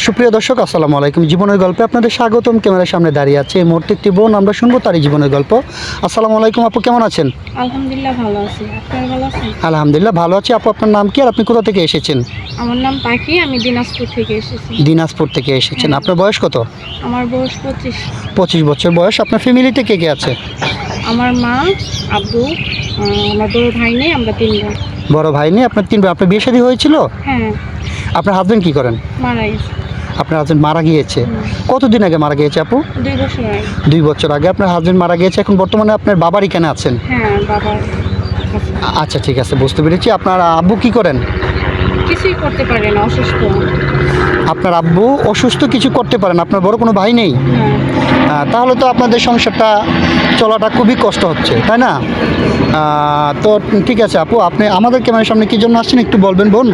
সুপ্রিয় দর্শক, আসসালামু আলাইকুম। জীবনের গল্পে আপনাদের স্বাগতম। ক্যামেরার সামনে দাঁড়িয়ে আছে এই মুহূর্তে একটি বোন, আমরা শুনবো তারই জীবনের গল্প। আসসালামু আলাইকুম আপু, কেমন আছেন? আলহামদুলিল্লাহ ভালো আছি। আপনারা ভালো আছেন? আলহামদুলিল্লাহ ভালো আছি। আপু, আপনার নাম কি আর আপনি কোথা থেকে এসেছেন? আমার নাম পাখি, আমি দিনাজপুর থেকে এসেছি। দিনাজপুর থেকে এসেছেন। হ্যাঁ। আপনার বয়স কত? আমার বয়স 25। 25 বছর বয়স। আপনার ফ্যামিলিতে কে কে আছে? আমার মা, আব্বু, আমার বড় ভাই নেই, আমরা 3 বোন। বড় ভাই নেই, আপনার 3 ভাই। আপনার বিয়ে শাদী হয়েছিল? হ্যাঁ, আপনার হাজবেন্ড কি করেন? মারা গেছে। আপনার হাজবেন্ড মারা গিয়েছে? কতদিন আগে মারা গিয়েছে আপু? 2 বছর আগে। 2 বছর আগে আপনার হাজবেন্ড মারা গিয়েছে। এখন বর্তমানে আপনার বাবার এখানে আছেন? হ্যাঁ, বাবার কাছে। আচ্ছা, ঠিক আছে, বুঝতে পেরেছি। আপনার আব্বু কি করেন? কিছুই করতে পারে না, অসুস্থ। আপনার আব্বু অসুস্থ, কিছু করতে পারেন। আপনার বড় কোনো ভাই নেই? না, তাহলে তো আপনাদের সংসারটা চলাটা খুবই কষ্ট হচ্ছে, তাই না? তো ঠিক আছে আপু, আপনি আমাদের ক্যামেরার সামনে কী জন্য আসছেন একটু বলবেন বোন?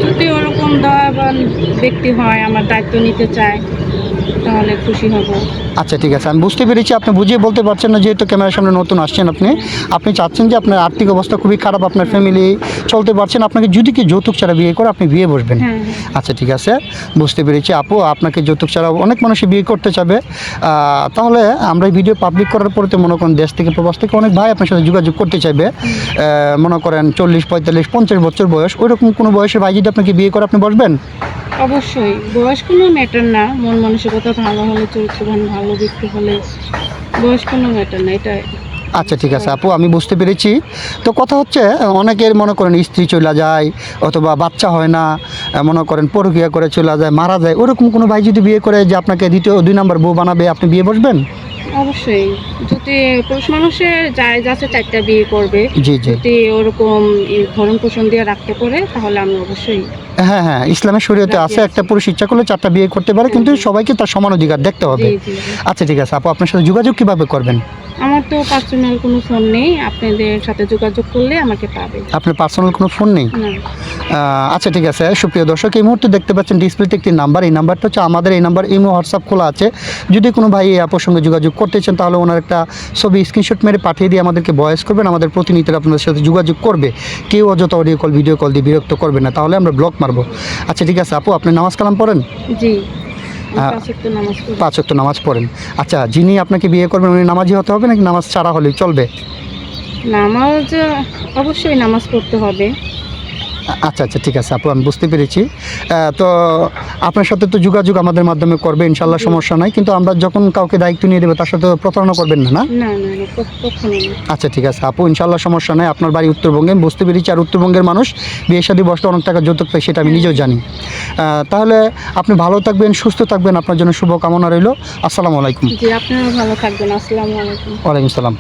যদি ওরকম দয়াবান ব্যক্তি হয়, আমার দায়িত্ব নিতে চায়, তাহলে খুশি হব। আচ্ছা, ঠিক আছে, আমি বুঝতে পেরেছি। আপনি বুঝিয়ে বলতে পারছেন না, যেহেতু ক্যামেরার সামনে নতুন আসছেন। আপনি চাচ্ছেন যে আপনার আর্থিক অবস্থা খুবই খারাপ, আপনার ফ্যামিলি চলতে পারছেন, আপনাকে যদি কি যৌতুক ছাড়া বিয়ে করে আপনি বিয়ে বসবেন। হ্যাঁ। আচ্ছা, ঠিক আছে, বুঝতে পেরেছি আপু। আপনাকে যৌতুক ছাড়া অনেক মানুষই বিয়ে করতে চাবে। তাহলে আমরা এই ভিডিও পাবলিক করার পরে তো মনে করেন দেশ থেকে প্রবাস থেকে অনেক ভাই আপনার সাথে যোগাযোগ করতে চাইবে। মনে করেন 40, 45, 50 বছর বয়স, ওইরকম কোনো বয়সের ভাই যদি আপনাকে বিয়ে করে, আপনি বসবেন? অবশ্যই, বয়স কোনো ম্যাটার না। মন মানসিকতা ভালো হলে, চরিত্রবান ভালো ব্যক্তি হলে বয়স কোনো ম্যাটার না, এটা। আচ্ছা, ঠিক আছে আপু, আমি বুঝতে পেরেছি। তো কথা হচ্ছে, অনেকের মনে করেন স্ত্রী চলে যায় অথবা বাচ্চা হয় না, মনে করেন পরকীয়া করে চলে যায়, মারা যায়। ওরকম কোনো ভাই যদি বিয়ে করে যে আপনাকে দ্বিতীয় 2 নম্বর বউ বানাবে, আপনি বিয়ে বসবেন? অবশ্যই, যদি পুরুষ মানুষের যায় যাচ্ছে 4টা বিয়ে করবে, জি জি, যদি ওরকম ভরণ পোষণ দিয়ে রাখতে পারে, তাহলে আমি অবশ্যই। হ্যাঁ হ্যাঁ, ইসলামের শরীয়তে আছে একটা পুরুষ ইচ্ছা করলে 4টা বিয়ে করতে পারে, কিন্তু সবাইকে তার সমান অধিকার দেখতে হবে। জি জি। আচ্ছা, ঠিক আছে আপু, আপনার সাথে যোগাযোগ কীভাবে করবেন? আমার তো পার্সোনাল কোনো ফোন নেই, আপনাদের সাথে যোগাযোগ করলে আমাকে পাবে। আপনার পার্সোনাল কোনো ফোন নেই? না। আচ্ছা, ঠিক আছে। সুপ্রিয় দর্শক, এই মুহূর্তে দেখতে পাচ্ছেন ডিসপ্লেতে একটি নাম্বার। এই নাম্বারটা হচ্ছে আমাদের। এই নাম্বার ইমো, হোয়াটসঅ্যাপ খোলা আছে। যদি কোনো ভাই এই আপুর সঙ্গে যোগাযোগ করতে চান, তাহলে ওনার একটা ছবি স্ক্রিনশট মেরে পাঠিয়ে দিয়ে আমাদেরকে ভয়েস করবেন। আমাদের প্রতিনিধিরা আপনাদের সাথে যোগাযোগ করবে। কেউ অযথা অডিও কল, ভিডিও কল দিয়ে বিরক্ত করবে না, তাহলে আমরা ব্লক মারবো। আচ্ছা, ঠিক আছে আপু, আপনি নামাজ কালাম পড়েন? জি, 5 ওয়াক্ত নামাজ পড়ি। 5 ওয়াক্ত নামাজ পড়েন। আচ্ছা, যিনি আপনাকে বিয়ে করবেন উনি নামাজি হতে হবে নাকি নামাজ ছাড়া হলেই চলবে? নামাজ, অবশ্যই নামাজ পড়তে হবে। আচ্ছা আচ্ছা, ঠিক আছে আপু, আমি বুঝতে পেরেছি। তো আপনার সাথে তো যোগাযোগ আমাদের মাধ্যমে করবে ইনশাল্লাহ, সমস্যা নাই। কিন্তু আমরা যখন কাউকে দায়িত্ব নিয়ে দেবো, তার সাথে প্রতারণা করবেন না, না? না না না, কখনো না। আচ্ছা, ঠিক আছে আপু, ইনশাল্লাহ সমস্যা নাই। আপনার বাড়ি উত্তরবঙ্গে, আমি বুঝতে পেরেছি। আর উত্তরবঙ্গের মানুষ বিয়ে শাদী বসলে অনেক টাকা যৌতুক পায়, সেটা আমি নিজেও জানি। তাহলে আপনি ভালো থাকবেন, সুস্থ থাকবেন, আপনার জন্য শুভকামনা রইল। আসসালামু আলাইকুম। জি, আপনারা ভালো থাকবেন। আসসালামু আলাইকুম। ওয়ালাইকুম সালাম।